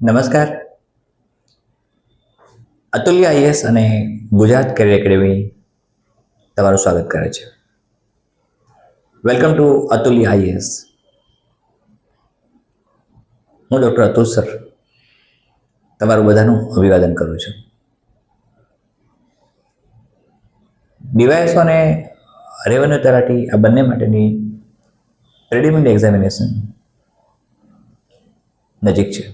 નમસ્કાર. અતુલ્ય આઈએસ અને Gujarat carrier academy તમારું સ્વાગત કરે છે. Welcome to Atulya IAS. હું ડૉક્ટર અતુલ સર તમારું બધાનું અભિવાદન કરું છું. ડીવાયએસઓ અને રેવન્યુ તલાટી આ બંને માટેની પ્રિલિમિનરી એક્ઝામિનેશન નજીક છે.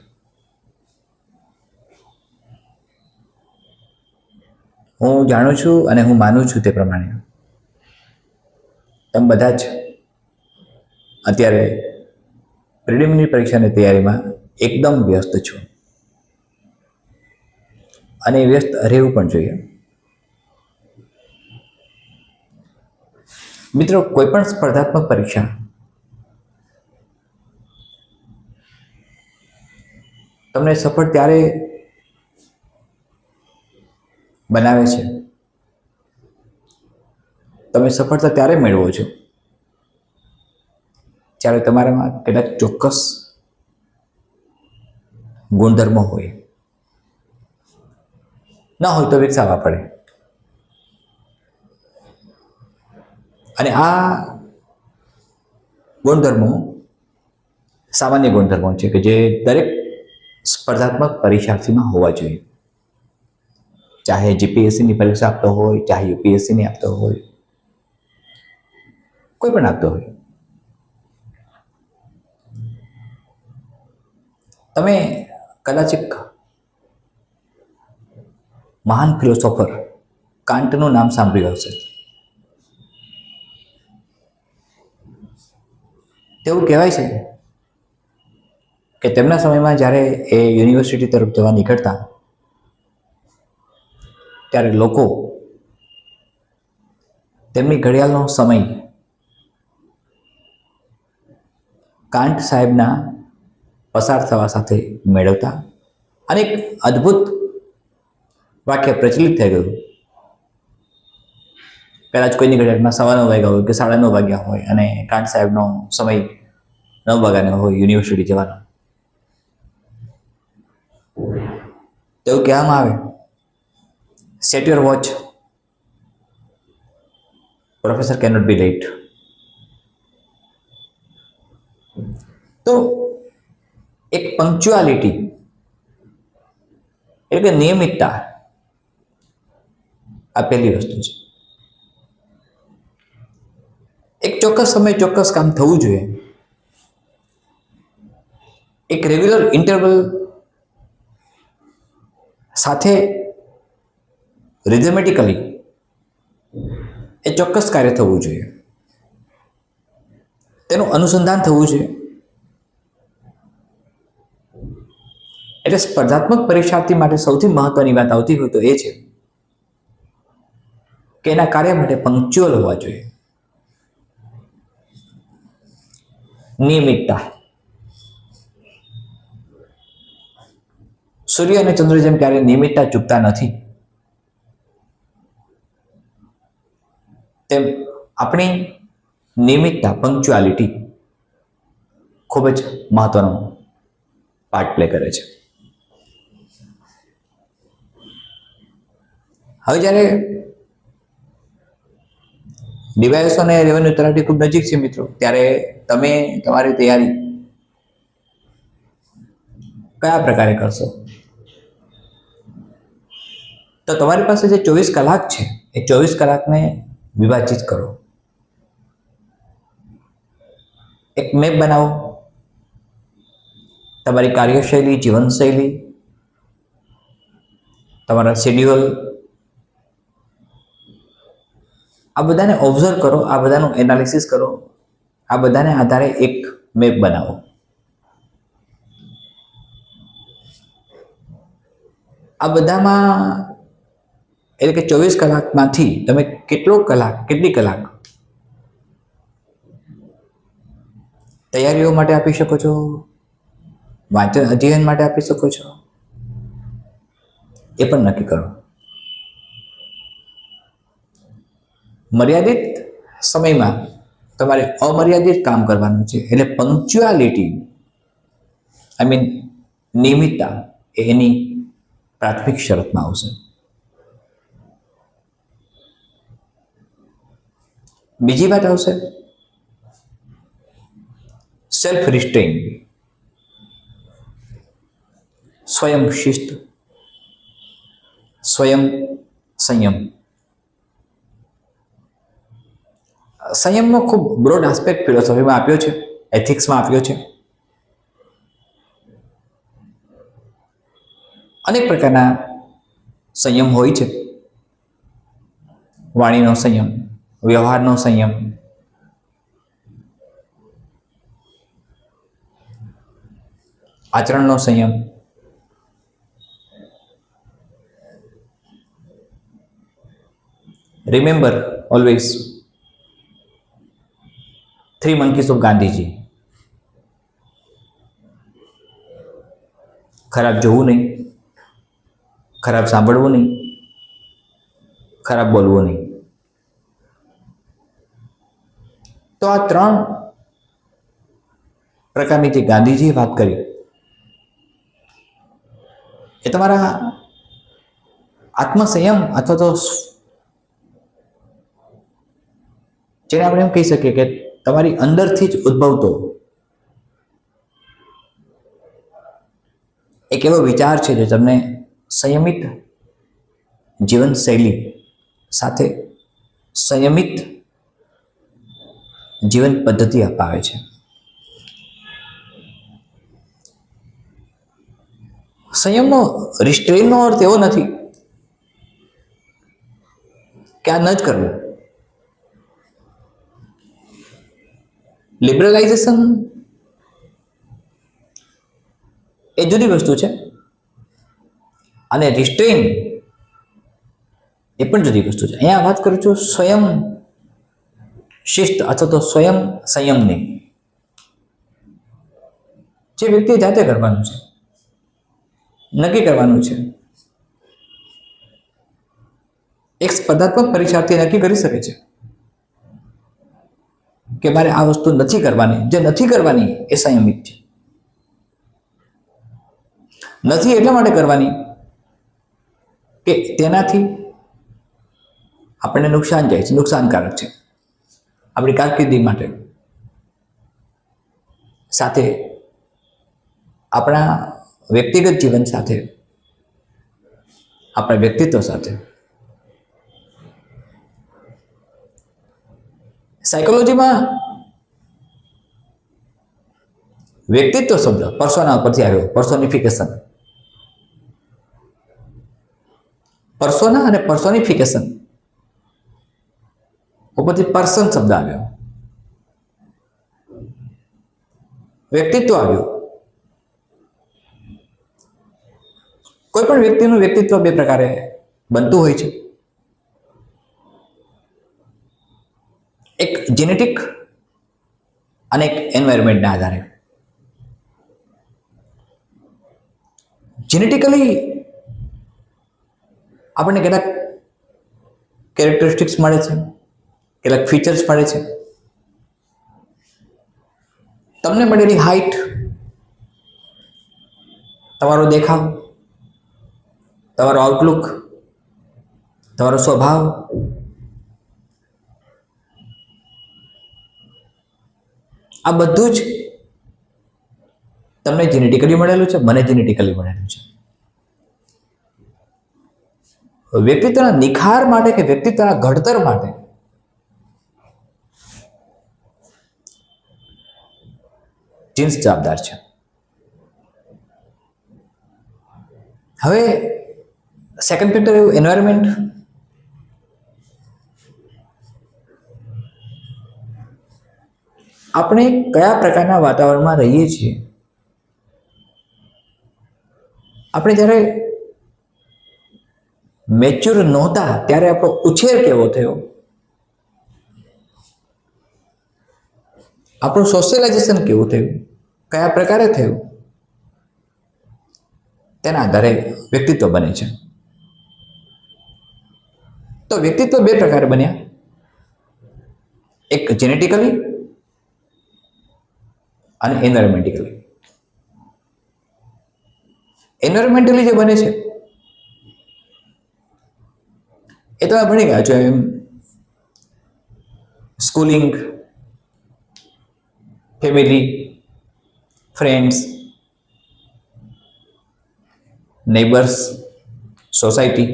હું જાણું છું અને હું માનું છું તે પ્રમાણે તમે બધા જ અત્યારે પ્રિલિમિનરી પરીક્ષાની તૈયારીમાં એકદમ વ્યસ્ત છો અને વ્યસ્ત રહેવું પણ જોઈએ. મિત્રો, કોઈ પણ સ્પર્ધાત્મક પરીક્ષા તમને સફળ ત્યારે બનાવે છે, તમે સફળતા ત્યારે મેળવો છો જ્યારે તમારામાં કેટલાક ચોક્કસ ગુણધર્મો હોય, ન હોય તો વિકસાવવા પડે. અને આ ગુણધર્મો સામાન્ય ગુણધર્મો છે કે જે દરેક સ્પર્ધાત્મક પરીક્ષાર્થીમાં હોવા જોઈએ. ચાહે જીપીએસસીની પરીક્ષા આપતો હોય, ચાહે યુપીએસસીની આપતો હોય, કોઈ પણ આપતો હોય. તમે કદાચ એક મહાન ફિલોસોફર કાંટનું નામ સાંભળ્યું હશે. તેવું કહેવાય છે કે તેમના સમયમાં જ્યારે એ યુનિવર્સિટી તરફ જવા નીકળતા ત્યારે લોકો તેમની ઘડિયાળનો સમય કાંટ સાહેબના પસાર થવા સાથે મેળવતા અને એક અદ્ભુત વાક્ય પ્રચલિત થઈ ગયું. કદાચ કોઈની ઘડિયાળમાં 9:15 વાગ્યા હોય કે 9:30 વાગ્યા હોય અને કાંટ સાહેબનો સમય 9 વાગ્યાનો હોય યુનિવર્સિટી જવાનો. તેવું કહેવામાં આવે, set your watch, professor cannot be late. તો એક પંક્ચ્યુઆલિટી એટલે કે નિયમિતતા આ પહેલી વસ્તુ છે. એક ચોક્કસ સમય ચોક્કસ કામ થવું જોઈએ. એક રેગ્યુલર ઇન્ટરવલ સાથે રિધમેટિકલી એ ચોક્કસ કાર્ય થવું જોઈએ, તેનું અનુસંધાન થવું જોઈએ. એટલે સ્પર્ધાત્મક પરીક્ષાર્થી માટે સૌથી મહત્વની વાત આવતી હોય તો એ છે કે એના કાર્ય માટે પંક્ચ્યુઅલ હોવા જોઈએ. નિયમિતતા. સૂર્ય અને ચંદ્ર જેમ ક્યારે નિયમિતતા ચૂકતા નથી, તેમ આપણી નિયમિતતા, પંક્ચ્યુઆલિટી ખૂબ જ મહત્વનો પાર્ટ પ્લે કરે છે. હવે જ્યારે ડીવાયએસઓ અને રેવન્યુ તલાટી ખૂબ નજીક છે મિત્રો, ત્યારે તમે તમારી તૈયારી કયા પ્રકારે કરશો? તો તમારી પાસે જે 24 કલાક છે એ 24 કલાકને વિભાજિત કરો. એક મેપ બનાવો. તમારી કાર્યશૈલી, જીવનશૈલી, તમારા શેડ્યુલ, આ બધાને ઓબ્ઝર્વ કરો, આ બધાનું એનાલિસિસ કરો, આ બધાને આધારે એક મેપ બનાવો. આ બધામાં એટલે કે 24 કલાકમાંથી તમે કેટલી કલાક તૈયારીઓ માટે આપી શકો છો, વાંચન અધ્યયન માટે આપી શકો છો, એ પણ નક્કી કરો. મર્યાદિત સમયમાં તમારે અમર્યાદિત કામ કરવાનું છે. એટલે પંક્ચ્યુઆલિટી, નિયમિતતા એ એની પ્રાથમિક શરતમાં આવશે. બીજી વાત આવશે સેલ્ફ રિસ્ટ્રેઇન, સ્વયં શિસ્ત, સ્વયં સંયમ. સંયમનો ખૂબ બ્રોડ આસ્પેક્ટ ફિલોસોફીમાં આપ્યો છે, એથિક્સમાં આપ્યો છે. અનેક પ્રકારના સંયમ હોય છે. વાણીનો સંયમ, વ્યવહારનો સંયમ, આચરણનો સંયમ, remember always 3 monkeys of Gandhiji. ખરાબ જોવું નહીં, ખરાબ સાંભળવું નહીં, ખરાબ બોલવું નહીં. તો આ 3 પ્રકારની જે ગાંધીજીએ વાત કરી એ તમારા આત્મસંયમ અથવા તો જેને આપણે એમ કહી શકીએ કે તમારી અંદરથી જ ઉદ્ભવતો એક એવો વિચાર છે જે તમને સંયમિત જીવનશૈલી સાથે સંયમિત જીવન પદ્ધતિ અપાવે છે. સંયમનો રિસ્ટ્રેનનો અર્થ એવો નથી કે આ ન જ કરવું. લિબરલાઇઝેશન એ જુદી વસ્તુ છે અને રિસ્ટ્રેન એ પણ જુદી વસ્તુ છે. અહીંયા વાત કરું છું સ્વયં શિસ્ત અથવા તો સ્વયં સંયમની, જે વ્યક્તિએ જાતે કરવાનું છે, નક્કી કરવાનું છે. એક સ્પર્ધાત્મક પરીક્ષાર્થી નક્કી કરી શકે છે કે મારે આ વસ્તુ નથી કરવાની. જે નથી કરવાની એ સંયમિત છે. નથી એટલા માટે કરવાની કે તેનાથી આપણને નુકસાન જાય છે, નુકસાનકારક છે આપણી કારકિર્દી માટે, સાથે આપણા વ્યક્તિગત જીવન સાથે, આપણા વ્યક્તિત્વ સાથે. સાયકોલોજીમાં વ્યક્તિત્વ શબ્દ પર્સોના પરથી આવ્યો, પર્સોનિફિકેશન. પર્સોના અને પર્સોનિફિકેશન ઉપરથી પર્સન શબ્દ આવ્યો, વ્યક્તિત્વ આવ્યું. કોઈ પણ વ્યક્તિનું વ્યક્તિત્વ 2 પ્રકારે બનતું હોય છે. એક જેનેટિક અને એક એન્વાયરમેન્ટના આધારે. જેનેટિકલી આપણને કેટલાક કેરેક્ટરિસ્ટિક્સ મળે છે, કેટલાક ફીચર્સ મળે છે. તમને મળેલી હાઈટ, તમારો દેખાવ, તમારો આઉટલુક, તમારો સ્વભાવ, આ બધું જ તમને જેનેટિકલી મળેલું છે, મને જેનેટિકલી મળેલું છે. વ્યક્તિત્વના નિખાર માટે કે વ્યક્તિત્વના ઘડતર માટે જીન્સ જવાબદાર છે. હવે સેકન્ડ ફેક્ટર એવું એન્વાયરમેન્ટ. આપણે કયા પ્રકારના વાતાવરણમાં રહીએ છીએ, આપણે જ્યારે મેચ્યોર નહોતા ત્યારે આપણો ઉછેર કેવો થયો, આપણું સોશિયલાઇઝેશન કેવું થયું, કયા પ્રકારે થયું, તેના આધારે વ્યક્તિત્વ બને છે. તો વ્યક્તિત્વ 2 પ્રકારે બન્યા, એક જેનેટિકલી અને એન્વાયરમેન્ટિકલી. એન્વાયરમેન્ટલી જે બને છે એ તમે ભણી ગયા છો. એમ schooling, family, friends, neighbours, society,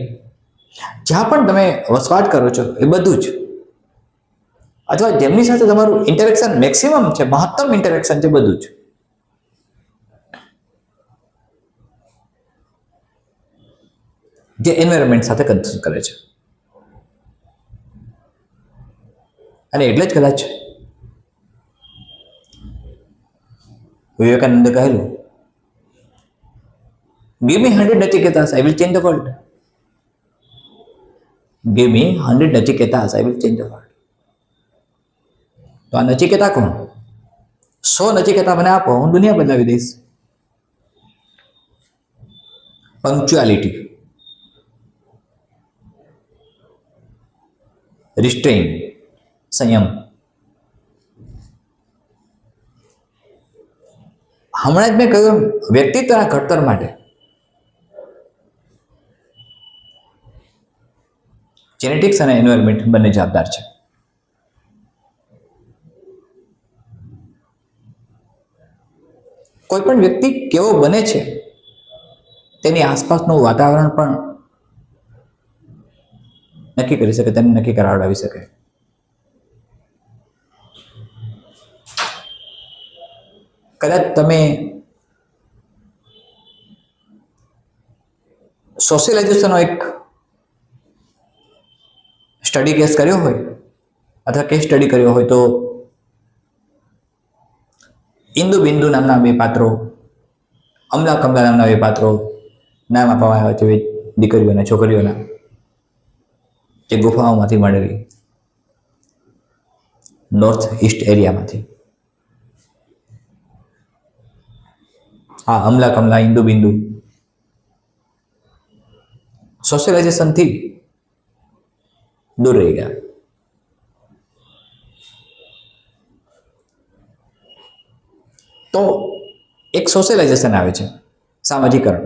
જ્યાં પણ તમે વસવાટ કરો છો એ બધું જ, અથવા જેમની સાથે તમારું ઇન્ટરેક્શન મેક્સિમમ છે, મહત્તમ ઇન્ટરેક્શન છે, બધું જ જે એન્વાયરમેન્ટ સાથે કન્સર્ન કરે છે. અને એટલે જ કદાચ વિવેકાનંદે કહેલું, give me 100 Nachiketas, I will change the world. Give me 100 Nachiketas, I will change the world. તો આ નચિકેતા કોણ? 100 નચિકેતા મને આપો, હું દુનિયા બદલાવી દઈશ. પંક્ચ્યુઆલિટી, રિસ્ટ્રેઇન, સંયમ. હમણાં જ મેં કહ્યું, વ્યક્તિત્વના ઘડતર માટે જેનેટિક્સ અને એન્વાયરમેન્ટ બંને જવાબદાર છે. કોઈ પણ વ્યક્તિ કેવો બને છે તેની આસપાસનું વાતાવરણ પણ નક્કી કરી શકે, તેને નક્કી કરાવડાવી શકે. કદાચ તમે સોશિયલાઇઝેશનનો એક સ્ટડી કેસ કર્યો હોય અથવા કેસ સ્ટડી કર્યો હોય તો ઇન્દુ બિંદુ નામના બે પાત્રો, અમલા કમલા નામના બે પાત્રો નામ આપવામાં આવ્યા છે દીકરીઓના, છોકરીઓના, જે ગુફાઓમાંથી મળેલી નોર્થ ઈસ્ટ એરિયામાંથી. હા, અમલા કમલા, ઇન્દુ બિંદુ સોશિયલાઇઝેશનથી દૂર રહી ગયા. તો એક સોશિયલાઇઝેશન આવે છે, સામાજિકરણ.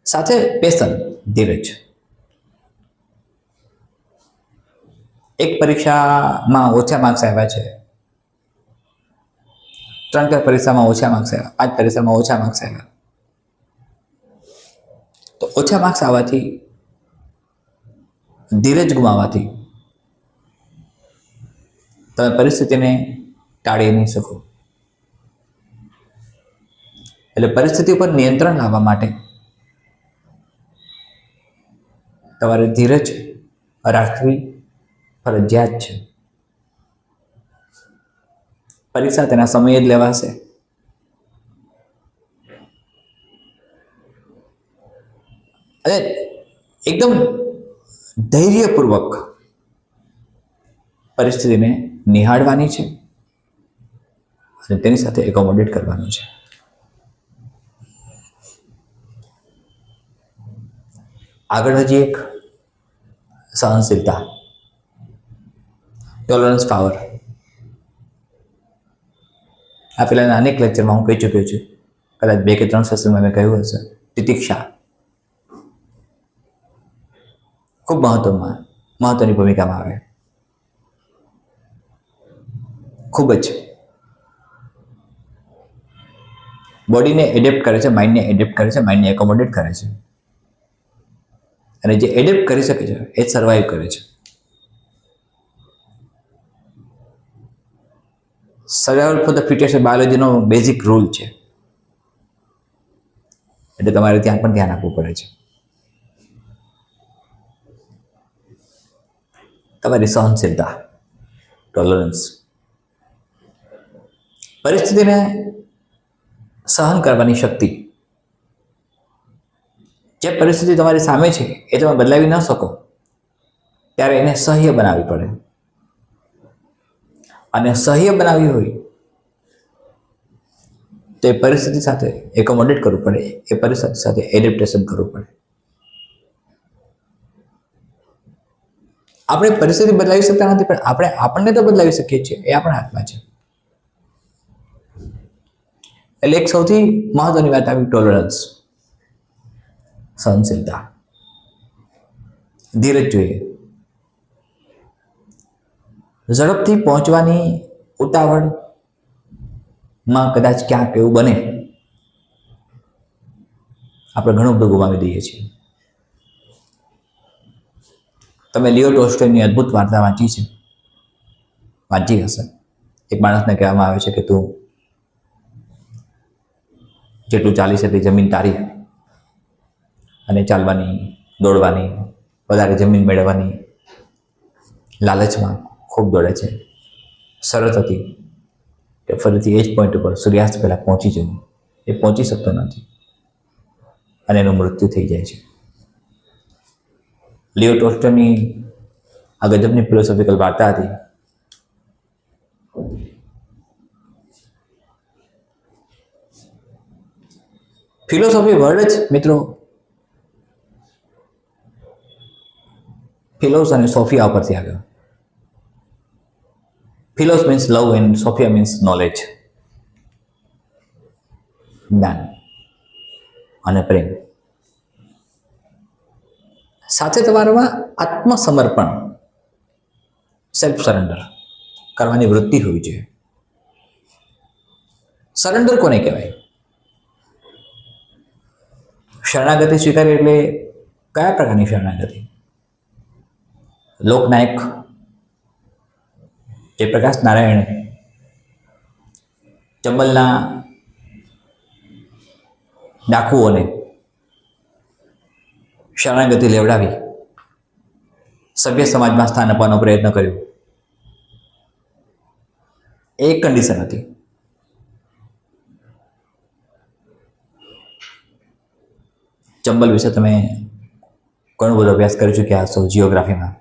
સાથે પેશન, ધીરજ. એક પરીક્ષામાં ઓછા માર્ક્સ આવ્યા છે, 3-4 પરીક્ષામાં ઓછા માર્ક્સ આવ્યા, 5 પરીક્ષામાં ઓછા માર્ક્સ આવ્યા. તો ઓછા માર્ક્સ આવવાથી, ધીરજ ગુમાવવાથી તમે પરિસ્થિતિને ટાળી નહીં શકો. એટલે પરિસ્થિતિ પર નિયંત્રણ લાવવા માટે તમારે ધીરજ રાખવી ફરજિયાત છે. પરીક્ષા તેના સમયે જ લેવાશે. અને એકદમ ધૈર્યપૂર્વક પરિસ્થિતિને નિહાળવાની છે અને તેની સાથે એકોમોડેટ કરવાનું છે. આગળ હજી એક સહનશીલતા, ટોલરન્સ પાવર. આ પહેલાના અનેક લેક્ચરમાં હું કહી ચૂક્યો છું, કદાચ 2 કે 3 સેશનમાં મેં કહ્યું હશે. તિતિક્ષા ખૂબ મહત્વની ભૂમિકામાં આવે. ખૂબ જ બોડીને એડેપ્ટ કરે છે, માઇન્ડને એડેપ્ટ કરે છે, માઇન્ડને એકોમોડેટ કરે છે. અને જે એડેપ્ટ કરી શકે છે એ સર્વાઈવ કરે છે. સર્વાઈવલ ફોર ધ ફિટેસ્ટ બાયોલોજીનો બેઝિક રૂલ છે. એટલે તમારે ત્યાં પણ ધ્યાન આપવું પડે છે. તમારી સહનશીલતા, ટોલરન્સ, પરિસ્થિતિને સહન કરવાની શક્તિ. જે પરિસ્થિતિ તમારી સામે છે એ તમે બદલાવી ન શકો ત્યારે એને સહ્ય બનાવવી પડે. અને સહ્ય બનાવવી હોય તો એ પરિસ્થિતિ સાથે એકોમોડેટ કરવું પડે, એ પરિસ્થિતિ સાથે એડેપ્ટેશન કરવું પડે. આપણે પરિસ્થિતિ બદલાવી શકતા નથી, પણ આપણે આપણને તો બદલાવી શકીએ છીએ. એ આપણા હાથમાં છે. એટલે એક સૌથી મહત્વની વાત આવી ટોલરન્સ, સહનશીલતા, ધીરજ જોઈએ. ઝડપથી પહોંચવાની ઉતાવળમાં કદાચ ક્યાંક એવું બને આપણે ઘણું બધું ગુમાવી દઈએ છીએ. તમે લિયો ટોલ્સ્ટોયની અદ્ભુત વાર્તા વાંચી હશે. એક માણસને કહેવામાં આવે છે કે તું જેટલું ચાલી શકે જમીન તારી, અને ચાલવાની, દોડવાની, વધારે જમીન મેળવવાની લાલચમાં ખૂબ દોડે છે. શરત હતી કે ફરીથી એ જ પોઈન્ટ ઉપર સૂર્યાસ્ત પહેલાં પહોંચી જવું. એ પહોંચી શકતો નથી અને એનું મૃત્યુ થઈ જાય છે. લિયો ટોલ્સ્ટોયની આ ગજબની ફિલોસોફિકલ વાર્તા હતી. ફિલોસોફી વર્ડ જ મિત્રો ફિલોસ અને સોફિયા પરથી આવ્યો. Philos means love and sophia means knowledge, જ્ઞાન અને પ્રેમ. સાથે તમારામાં આત્મસમર્પણ, સેલ્ફ સરેન્ડર કરવાની વૃત્તિ હોવી જોઈએ. સરેન્ડર કોને કહેવાય? શરણાગતિ સ્વીકારી એટલે કયા પ્રકારની શરણાગતિ? લોકનાયક જયપ્રકાશ નારાયણે ચંબલના ડાકુઓને શરણાગતિ લેવડાવી સભ્ય સમાજમાં સ્થાન આપવાનો પ્રયત્ન કર્યો. એક કન્ડિશન હતી, ચંબલ વિશે તમે ઘણો બધો અભ્યાસ કરી ચૂક્યા હશો જીઓગ્રાફીમાં,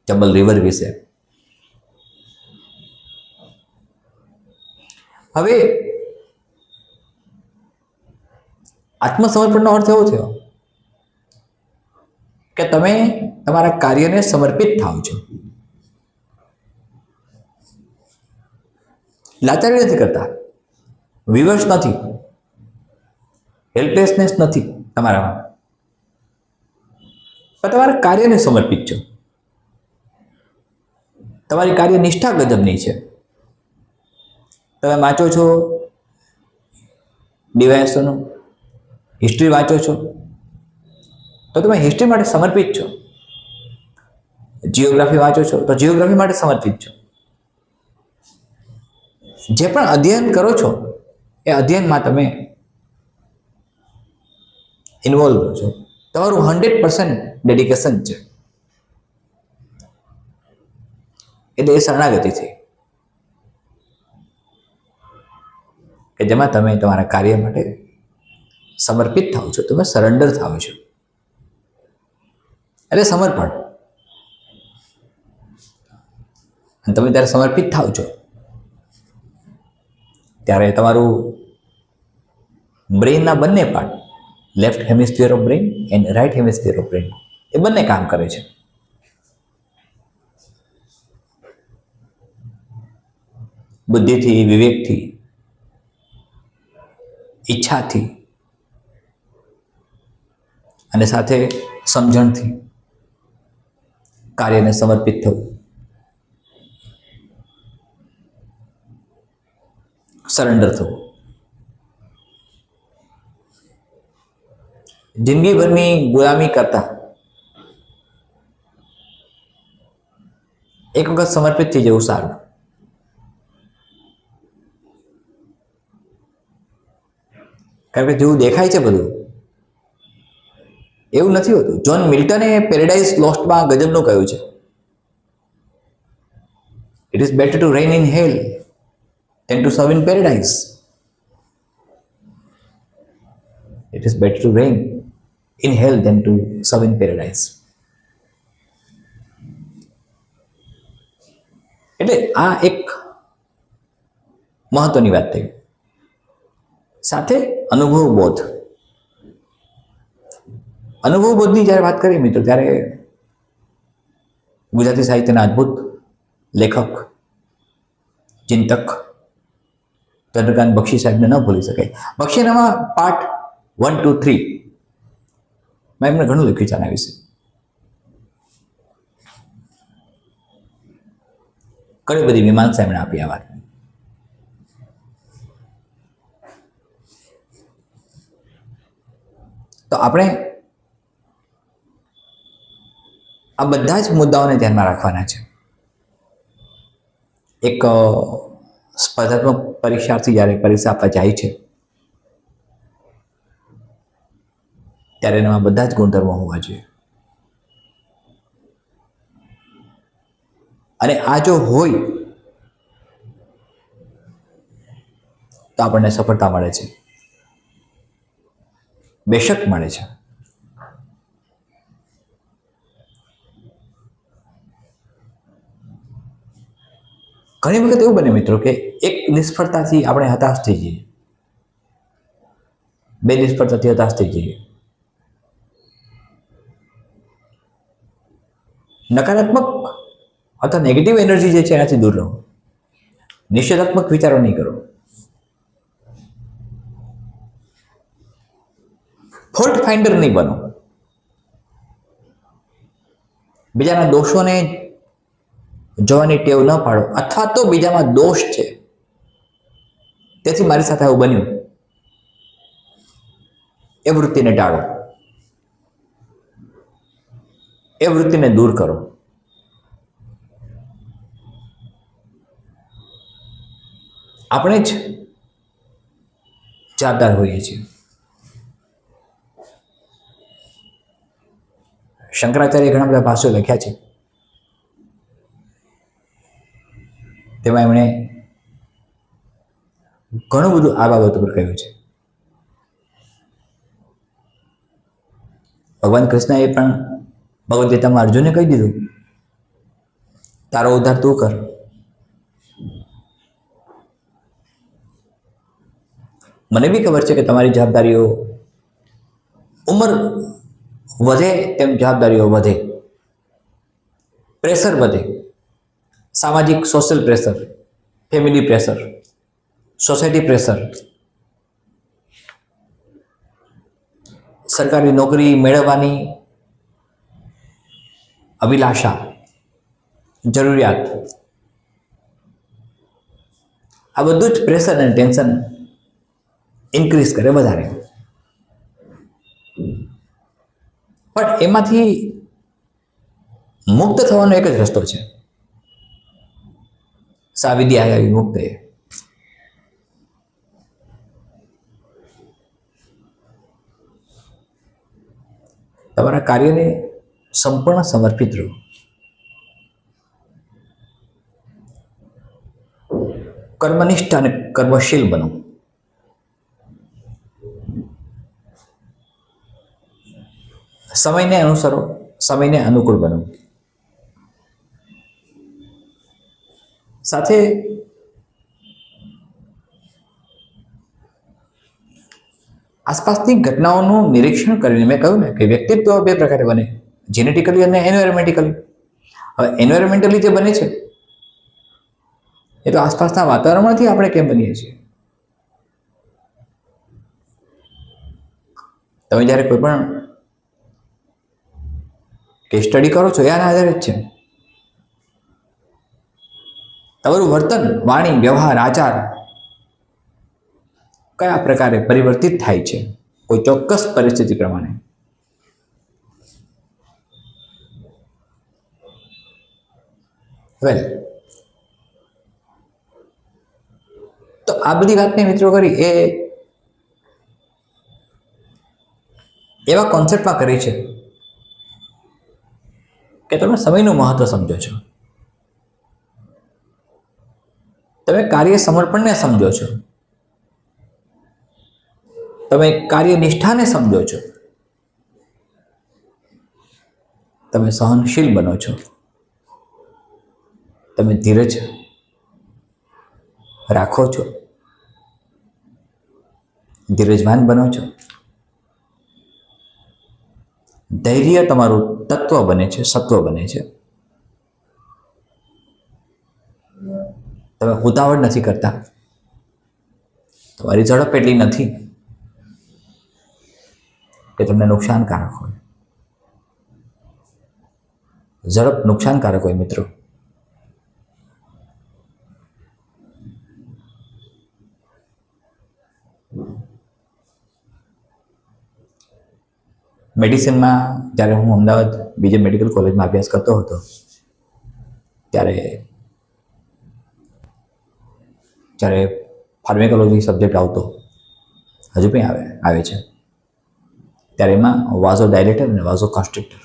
ચંબલ રિવર વિશે. હવે આત્મસમર્પણનો અર્થ એવો થયો કે તમે તમારા કાર્યને સમર્પિત થાવ છો. લાચારી નથી કરતા, વિવશ નથી, હેલ્પલેસનેસ નથી તમારામાં, પણ તમારા કાર્યને સમર્પિત છો. તમારી કાર્ય નિષ્ઠા ગજબની છે. તમે વાંચો છો ડીવાયએસઓનું, હિસ્ટ્રી વાંચો છો તો તમે હિસ્ટ્રી માટે સમર્પિત છો. જીઓગ્રાફી વાંચો છો તો જીઓગ્રાફી માટે સમર્પિત છો. જે પણ અધ્યયન કરો છો એ અધ્યયનમાં તમે ઇન્વોલ્વ છો. તમારું 100% ડેડિકેશન છે. એટલે એ શરણાગતિ થઈ કે જેમાં તમે તમારા કાર્ય માટે સમર્પિત થાવ છો, તમે સરેન્ડર થાવ છો. એટલે સમર્પણ. અને તમે ત્યારે સમર્પિત થાવ છો ત્યારે તમારું બ્રેઇનના બંને part, left hemisphere of brain and right hemisphere of brain, એ બંને કામ કરે છે. બુદ્ધિથી, વિવેકથી, ઈચ્છાથી અને સાથે સમજણથી કાર્યને સમર્પિત થવું, સરેન્ડર થવું. જિંદગીભરની ગુલામી કરતા એક વખત સમર્પિત થઈ જવું સારું. કારણ કે જેવું દેખાય છે બધું એવું નથી હોતું. જ્હોન મિલ્ટને પેરેડાઇઝ લોસ્ટમાં ગજબનું કહ્યું છે, it is better to reign in hell than to serve in paradise. It is better to reign in hell than to serve in paradise. એટલે આ એક મહત્વની વાત થઈ. સાથે અનુભવ બોધ. અનુભવ બોધની જ્યારે વાત કરીએ મિત્રો ત્યારે ગુજરાતી સાહિત્યના અદ્ભુત લેખક, ચિંતક ચંદ્રકાંત બક્ષી સાહેબને ન ભૂલી શકાય. બક્ષીનામાં પાર્ટ 1, 2, 3 મેં એમને ઘણું લખ્યું છે આના વિશે. ઘણી બધી મીમાંસા એમણે આપી આ વાત. તો આપણે આ બધા જ મુદ્દાઓને ધ્યાનમાં રાખવાના છે. એક સ્પર્ધાત્મક પરીક્ષાર્થી જ્યારે પરીક્ષા આપવા જાય છે ત્યારે એનામાં બધા જ ગુણધર્મો હોવા જોઈએ. અને આ જો હોય તો આપણને સફળતા મળે છે, બેશક મળે છે. ઘણી વખત એવું બને મિત્રો કે એક નિષ્ફળતાથી આપણે હતાશ થઈ જઈએ, બે નિષ્ફળતાથી હતાશ થઈ જઈએ. નકારાત્મક અથવા નેગેટિવ એનર્જી જે છે એનાથી દૂર રહો. નિષેધાત્મક વિચારો નહીં કરો. ફોલ્ટ ફાઇન્ડર નહીં બનો. બીજાના દોષોને જોવાની ટેવ ન પાડો, અથવા તો બીજામાં દોષ છે તેથી મારી સાથે આવું બન્યું એ વૃત્તિને ટાળો, એ વૃત્તિને દૂર કરો. આપણે જ જવાબદાર હોઈએ છીએ. શંકરાચાર્ય ઘણા બધા ભાષ્યો લખ્યા છે. તેમાં એમણે ઘણું બધું આ બાબત પર કહ્યું છે. ભગવાન કૃષ્ણએ પણ ભગવદ્ ગીતામાં અર્જુનને કહી દીધું, તારો ઉદ્ધાર તું કર. મને બી ખબર છે કે તમારી જવાબદારીઓ, ઉંમર વધે તેમ જવાબદારીઓ વધે, પ્રેશર વધે. સામાજિક social pressure, family pressure, society pressure, સરકારી નોકરી મેળવવાની અભિલાષા, જરૂરિયાત, આ બધું જ પ્રેશર અને ટેન્શન ઇન્ક્રીઝ કરે, વધારે. પણ એમાંથી મુક્ત થવાનો એક જ રસ્તો છે, સા વિદ્યા વિમુક્ત. તમારા કાર્યને સંપૂર્ણ સમર્પિત રહો. કર્મનિષ્ઠ અને કર્મશીલ બનો. સમયને અનુસરો, સમયને અનુકૂળ બનો. સાથે આસપાસની ઘટનાઓનું નિરીક્ષણ કરીને, મેં કહ્યું ને કે વ્યક્તિત્વ બે પ્રકારે બને, જેનેટિકલી અને એન્વાયરમેન્ટિકલી. હવે એન્વાયરમેન્ટલી જે બને છે એ તો આસપાસના વાતાવરણમાંથી આપણે કેમ બનીએ છીએ. તમે જ્યારે કોઈ પણ કેસ સ્ટડી કરો છો એના આધારે જ છે. તમારું વર્તન, વાણી, વ્યવહાર, આચાર કયા પ્રકારે પરિવર્તિત થાય છે કોઈ ચોક્કસ પરિસ્થિતિ પ્રમાણે. વેલ, તો આ બધી વાતને મિત્રો કરી એ એવા કોન્સેપ્ટમાં કરી છે કે તમે સમયનું મહત્વ સમજો છો, તમે કાર્ય સમર્પણને સમજો છો, તમે કાર્ય નિષ્ઠાને સમજો છો, તમે સહનશીલ બનો છો, તમે ધીરજ રાખો છો, ધીરજવાન બનો છો. ધૈર્ય તમારું તત્વ બને છે, સત્વ બને છે. તમે ઉતાવળ નથી કરતા, તમારી ઝડપ એટલી નથી કે તમને નુકસાનકારક હોય. ઝડપ નુકસાનકારક હોય મિત્રો. મેડિસિનમાં જ્યારે હું અમદાવાદ બીજે મેડિકલ કોલેજમાં અભ્યાસ કરતો હતો જ્યારે ફાર્મેકોલોજી સબ્જેક્ટ આવતો, હજુ પણ આવે છે, ત્યારે એમાં વાઝો ડાયલેટર અને વાઝો કોન્સ્ટ્રિક્ટર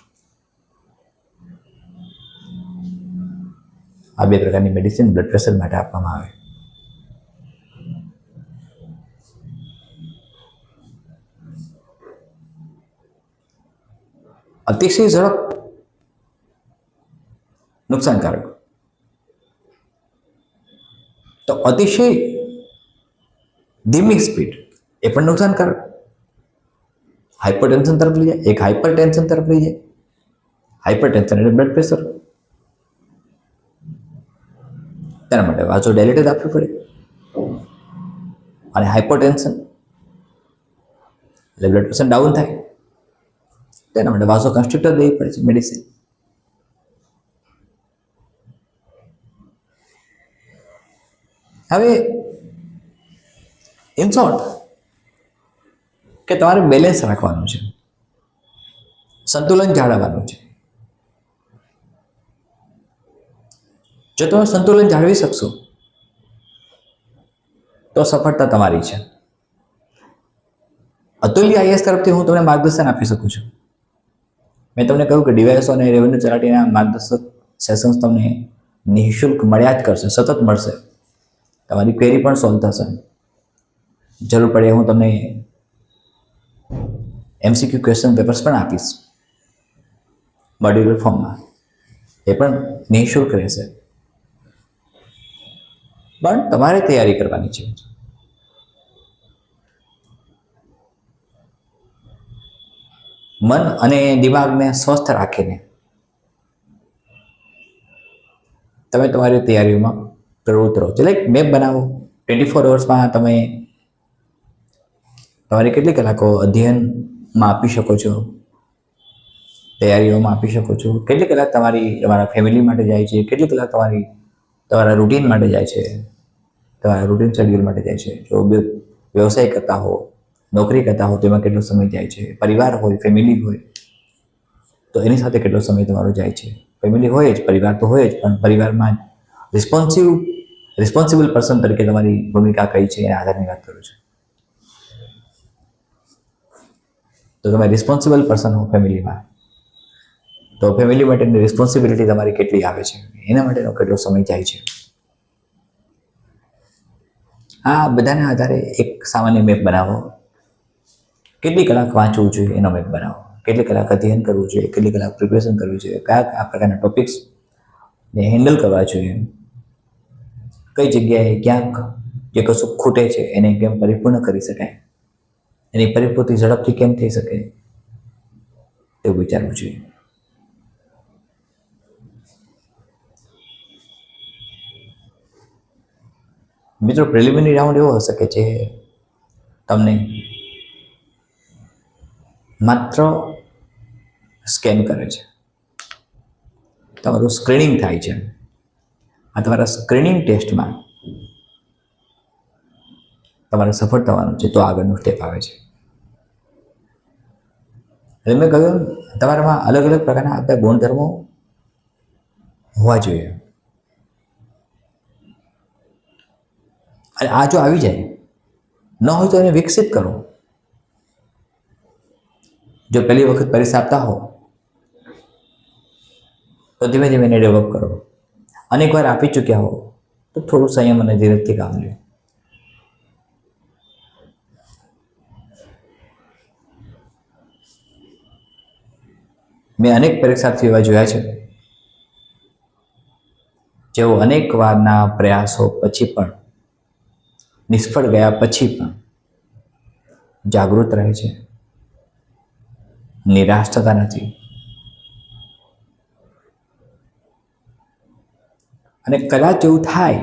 આ બે પ્રકારની મેડિસિન બ્લડ પ્રેશર માટે આપવામાં આવે. અતિશય ઝડપ નુકસાનકારક, તો અતિશય ધીમી સ્પીડ એ પણ નુકસાનકારક. હાઇપરટેન્શન તરફ લઈ જાય, એક હાઇપરટેન્શન તરફ લઈ જાય. હાઇપરટેન્શન એટલે બ્લડ પ્રેશર, તેના માટે વાઝો ડાયલેટર આપવી પડે. અને હાઇપરટેન્શન એટલે બ્લડ પ્રેશર ડાઉન થાય, તેના માટે વાઝો કન્સ્ટ્રિક્ટર દેવી પડે છે મેડિસિન. હવે ઇન શોર્ટ કે તમારે બેલેન્સ રાખવાનું છે, સંતુલન જાળવવાનું છે. જો તમે સંતુલન જાળવી શકશો તો સફળતા તમારી છે. અતુલ્ય આઈએએસ તરફથી હું તમને માર્ગદર્શન આપી શકું છું. મેં તમને કહ્યું કે ડીવાયએસઓ અને રેવન્યુ તલાટીના માર્ગદર્શક સેશન્સ તમને નિઃશુલ્ક મળ્યા જ કરશે, સતત મળશે. તમારી ક્વેરી પણ સોલ્વ થશે. જરૂર પડે હું તમને એમસીક્યુ ક્વેશ્ચન પેપર્સ પણ આપીશ મોડ્યુલર ફોર્મમાં, એ પણ નિઃશુલ્ક રહેશે. પણ તમારે તૈયારી કરવાની છે. મન અને દિમાગને સ્વસ્થ રાખીને તમે તમારી તૈયારીઓમાં પ્રવૃત્ત રહો. એટલે મેપ બનાવો. 24 અવર્સમાં તમે તમારી કેટલી કલાકો અધ્યયનમાં આપી શકો છો, તૈયારીઓમાં આપી શકો છો, કેટલી કલાક તમારા ફેમિલી માટે જાય છે, કેટલી કલાક તમારા રૂટીન માટે જાય છે, તમારા રૂટીન શેડ્યુલ માટે જાય છે. જો વ્યવસાય કરતા હો, નોકરી કરતા હો, તેમાં કેટલો સમય જાય છે. પરિવાર હોય, ફેમિલી હોય, તો એની સાથે કેટલો સમય તમારો જાય છે. ફેમિલી હોય જ, પરિવાર તો હોય જ, પણ પરિવારમાં રિસ્પોન્સિબલ પર્સન તરીકે તમારી ભૂમિકા કઈ છે એના આધારની વાત કરું છું. તો તમે રિસ્પોન્સિબલ પર્સન હો ફેમિલીમાં, તો ફેમિલી માટેની રિસ્પોન્સિબિલિટી તમારી કેટલી આવે છે, એના માટેનો કેટલો સમય જાય છે. આ બધાના આધારે એક સામાન્ય મેપ બનાવો. કેટલી કલાક વાંચવું જોઈએ એનો મેપ બનાવો. કેટલી કલાક અધ્યયન કરવું જોઈએ, કેટલી કલાક પ્રિપરેશન કરવી જોઈએ, કયા પ્રકારના ટોપિક્સને હેન્ડલ કરવા જોઈએ, કઈ જગ્યાએ ક્યાંક જે કશું ખૂટે છે એને કેમ પરિપૂર્ણ કરી શકાય, એની પરિપૂર્તિ ઝડપથી કેમ થઈ શકે, એવું વિચારવું જોઈએ. મિત્રો, પ્રિલિમિનરી રાઉન્ડ એવો હશે કે જે તમને માત્ર સ્કેન કરે છે, તમારું સ્ક્રીનિંગ થાય છે. આ તમારા સ્ક્રીનિંગ ટેસ્ટમાં તમારે સફળ થવાનું છે, તો આગળનું સ્ટેપ આવે છે. એટલે મેં કહ્યું, તમારામાં અલગ અલગ પ્રકારના આપણા ગુણધર્મો હોવા જોઈએ. અને આ જો આવી જાય, ન હોય તો એને વિકસિત કરો. જો પહેલી વખત પરીક્ષા આપતા હો તો ધીમે ધીમે એને ડેવલપ કરો. અનેક વાર આપી ચૂક્યા હો તો થોડું સંયમ અને ધીરજથી કામ લો. મેં અનેક પરીક્ષાર્થીઓ એવા જોયા છે જેઓ અનેક વારના પ્રયાસો પછી પણ, નિષ્ફળ ગયા પછી પણ જાગૃત રહે છે, નિરાશ થતા નથી. અને કદાચ એવું થાય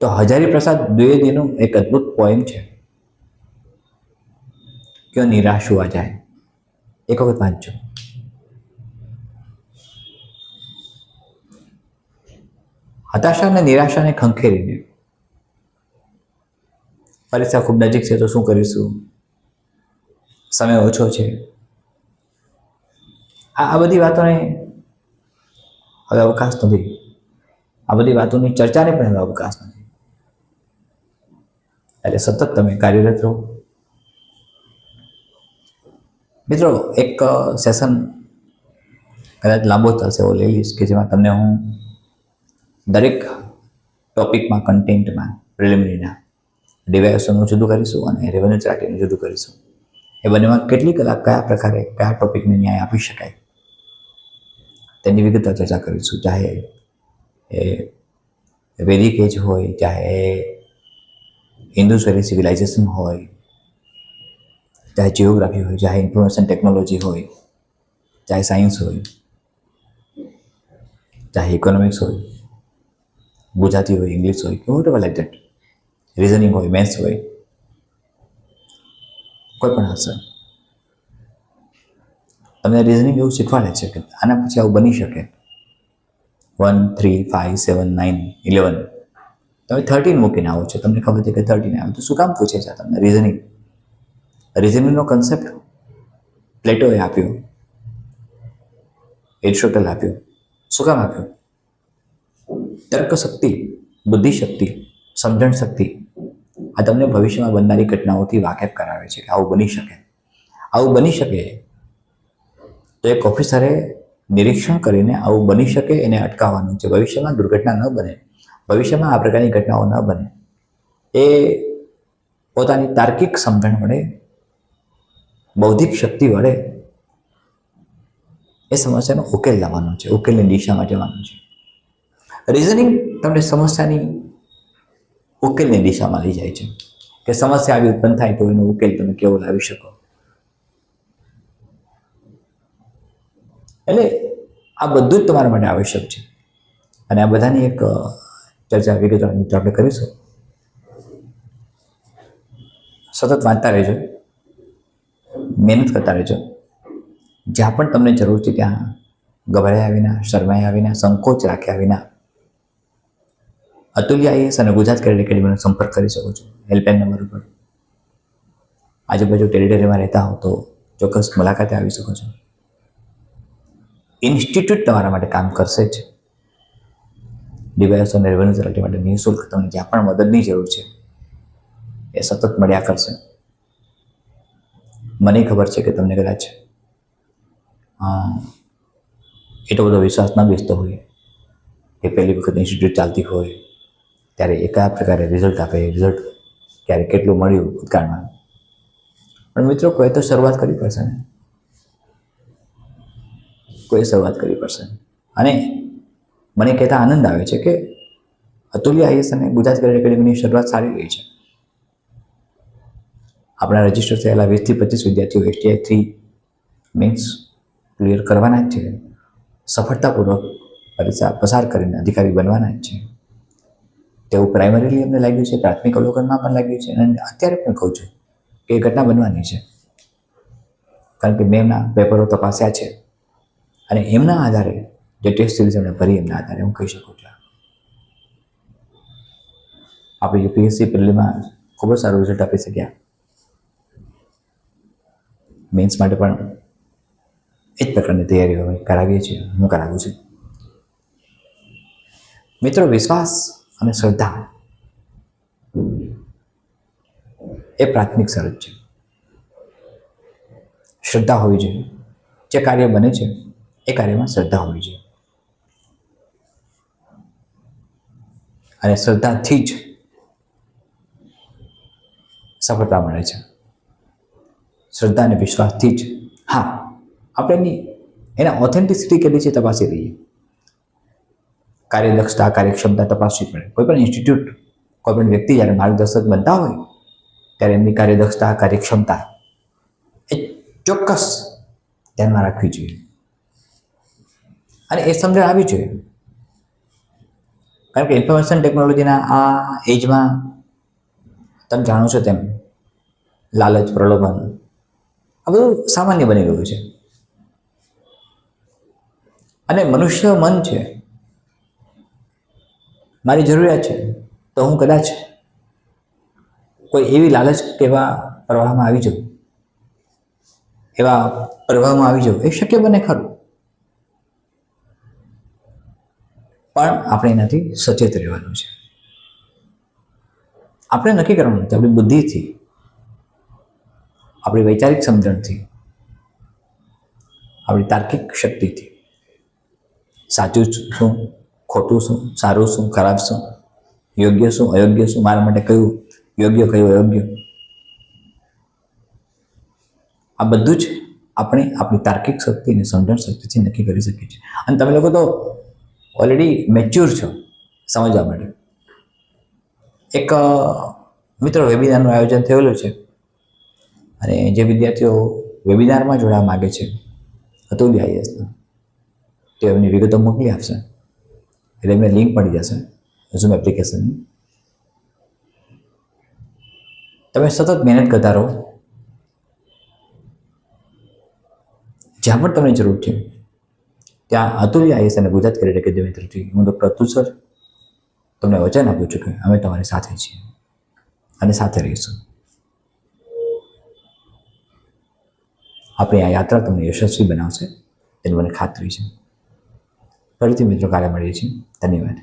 તો હજારી પ્રસાદ દ્વિવેદીનું એક અદ્ભુત પોએમ છે, ક્યો નિરાશ હુઆ જાય. એક વખત વાંચજો. હતાશા અને નિરાશાને ખંખેરીને પરીક્ષા ખૂબ નજીક છે તો શું કરીશું, સમય ઓછો છે, આ બધી વાતોને હવે અવકાશ નથી. આ બધી વાતોની ચર્ચાને પણ હવે અવકાશ નથી. એટલે સતત તમે કાર્યરત રહો. મિત્રો, એક સેશન કદાચ લાંબો થશે એવો લઈ લઈશ કે જેમાં તમને હું દરેક ટોપિકમાં, કન્ટેન્ટમાં, પ્રિલિમિનરીના ડિવાઇસોનું જુદું કરીશું અને રેવન્યુ ચાર્ટિંગનું જુદું કરીશું. એ બંનેમાં કેટલી કલાક કયા પ્રકારે કયા ટોપિકને ન્યાય આપી શકાય તેની વિગતવાર ચર્ચા કરીશું. ચાહે એ વૈદિક એજ હોય, ચાહે ઇન્ડસ વેલી સિવિલાઇઝેશન હોય, ચાહે જિયોગ્રાફી હોય, ચાહે ઇન્ફોર્મેશન ટેકનોલોજી હોય, ચાહે સાયન્સ હોય, ચાહે ઇકોનોમિક્સ હોય, ગુજરાતી હોય, ઇંગ્લિશ હોય, કે whatever like that, reasoning હોય, મેથ્સ હોય, કોઈ પણ હશે. તમને રિઝનિંગ એવું શીખવાડે છે કે આના પછી આવું બની શકે. 1, 3, 5, 7, 9, 11, તમે 13 મૂકીને આવો છો, તમને ખબર છે કે 13 આવે તો શું કામ પૂછે છે તમને રિઝનિંગ? રિઝનિંગનો કન્સેપ્ટ પ્લેટોએ આપ્યો, એરિસ્ટોટલ આપ્યો. શું કામ આપ્યો? તર્ક શક્તિ, બુદ્ધિ શક્તિ, સમજણ શક્તિ આ તમને ભવિષ્યમાં બનનારી ઘટનાઓથી વાકેફ કરાવે છે કે આવું બની શકે. આવું બની શકે તો એક ઓફિસરે નિરીક્ષણ કરીને આવું બની શકે એને અટકાવવાનું છે. ભવિષ્યમાં દુર્ઘટના ન બને, ભવિષ્યમાં આ પ્રકારની ઘટનાઓ ન બને, એ પોતાની તાર્કિક સમજણ વડે, બૌદ્ધિક શક્તિ વડે એ સમસ્યાનો ઉકેલ લાવવાનો છે, ઉકેલની દિશામાં જવાનું છે. રિઝનિંગ તમને સમસ્યાની ઉકેલની દિશામાં લઈ જાય છે કે સમસ્યા આવી ઉત્પન્ન થાય તો એનો ઉકેલ તમે કેવો લાવી શકો. એટલે આ બધું જ તમારા માટે આવશ્યક છે અને આ બધાની એક ચર્ચા વિગતવાર મિત્રો આપણે કરીશું. સતત વાંચતા રહેજો, મહેનત કરતા રહેજો. જ્યાં પણ તમને જરૂર છે ત્યાં ગભરાયા વિના, શરમાયા વિના, સંકોચ રાખ્યા વિના અતુલ્ય આઈએએસ અને ગુજરાત કેડર એકેડમીનો સંપર્ક કરી શકો છો હેલ્પલાઇન નંબર ઉપર. આજુબાજુ ટેરિટરીમાં રહેતા હો તો ચોક્કસ મુલાકાતે આવી શકો છો. ઇન્સ્ટિટ્યૂટ તમારા માટે કામ કરશે જ. ડિવાઇસ અને રેવન્યુ ચાર્ટિંગ માટે નિઃશુલ્ક તમને જ્યાં પણ મદદની જરૂર છે એ સતત મળ્યા કરશે. મને ખબર છે કે તમને કદાચ એટલો બધો વિશ્વાસ ન બેસતો હોય કે પહેલી વખત ઇન્સ્ટિટ્યૂટ ચાલતી હોય ત્યારે એ કયા પ્રકારે રિઝલ્ટ આપે, રિઝલ્ટ ક્યારે કેટલું મળ્યું ભૂતકાળમાં. પણ મિત્રો, કોઈ તો શરૂઆત કરવી પડશે ને, કોઈ શરૂઆત કરવી પડશે. અને મને કહેતા આનંદ આવે છે કે અતુલ્ય આઈએએસ અને ગુજરાત કેડર એકેડમીની શરૂઆત સારી રહી છે. આપણા રજીસ્ટર થયેલા 20 થી 25 વિદ્યાર્થીઓ STI 3 મીન્સ ક્લિયર કરવાના જ છે, સફળતાપૂર્વક પરીક્ષા પસાર કરીને અધિકારી બનવાના જ છે. તેવું પ્રાઇમરીલી અમને લાગ્યું છે, પ્રાથમિક અવલોકનમાં પણ લાગ્યું છે અને અત્યારે પણ કહું છું કે એ ઘટના બનવાની છે. કારણ કે મેં એમના પેપરો તપાસ્યા છે અને એમના આધારે જે ટેસ્ટ સિરીઝ એમણે ભરી એમના આધારે હું કહી શકું છું આપણે યુપીએસસી પ્રિલિમમાં ખૂબ જ સારું રિઝલ્ટ આપી શક્યા. મેન્સ માટે પણ એ જ પ્રકારની તૈયારીઓ અમે કરાવીએ છીએ, હું કરાવું છું. મિત્રો, વિશ્વાસ અને શ્રદ્ધા એ પ્રાથમિક શરત છે. શ્રદ્ધા હોવી જોઈએ. જે કાર્ય બને છે એ કાર્યમાં શ્રદ્ધા હોવી જોઈએ અને શ્રદ્ધાથી જ સફળતા મળે છે. શ્રદ્ધા અને વિશ્વાસથી જ. હા, આપણે એના ઓથેન્ટિસિટી કેટલી છે તપાસી લઈએ. કાર્યદક્ષતા, કાર્યક્ષમતા તપાસવી પડે. કોઈ પણ ઇન્સ્ટિટ્યૂટ, કોઈ પણ વ્યક્તિ જ્યારે માર્ગદર્શક બનતા હોય ત્યારે એમની કાર્યદક્ષતા, કાર્યક્ષમતા એ ચોક્કસ ધ્યાનમાં રાખવી જોઈએ અને એ સમજણ આવી જોઈએ. કારણ કે ઇન્ફોર્મેશન ટેકનોલોજીના આ એજમાં તમે જાણો છો તેમ લાલચ, પ્રલોભન આ બધું સામાન્ય બની ગયું છે. અને મનુષ્ય મન છે, મારી જરૂરિયાત છે તો હું કદાચ કોઈ એવી લાલચ કે એવા પ્રવાહમાં આવી જાઉં, એવા પ્રવાહમાં આવી જાઉં, એ શક્ય બને ખરું. પણ આપણે એનાથી સચેત રહેવાનું છે. આપણે નક્કી કરવાનું છે આપણી બુદ્ધિથી, આપણી વૈચારિક સમજણથી, આપણી તાર્કિક શક્તિથી સાચું શું, ખોટું શું, સારું શું, ખરાબ શું, યોગ્ય શું, અયોગ્ય શું, મારા માટે કયું યોગ્ય, કયું અયોગ્ય, આ બધું જ આપણે આપણી તાર્કિક શક્તિ અને સમજણ શક્તિથી નક્કી કરી શકીએ છીએ. અને તમે લોકો તો ઓલરેડી મેચ્યોર છો સમજવા માટે. એક મિત્રો વેબિનારનું આયોજન થયેલું છે અને જે વિદ્યાર્થીઓ વેબિનારમાં જોડાવા માગે છે અતુલ આઈએસના, તે એમની વિગતો મોકલી આપશે એટલે એમને લિંક મળી જશે ઝૂમ એપ્લિકેશનની. તમે સતત મહેનત કરતા રહો, જ્યાં પણ તમને જરૂર છે ત્યાં અતુલ્ય આઈએસ અને ગુજરાત કેડેટ એકેડમી તરફથી હું ડૉક્ટર અતુલ સર તમને વચન આપું છું કે અમે તમારી સાથે છીએ અને સાથે રહીશું. આપણી આ યાત્રા તમને યશસ્વી બનાવશે એની મને ખાતરી છે. ફરીથી મિત્રો કાલે મળીએ છીએ. ધન્યવાદ.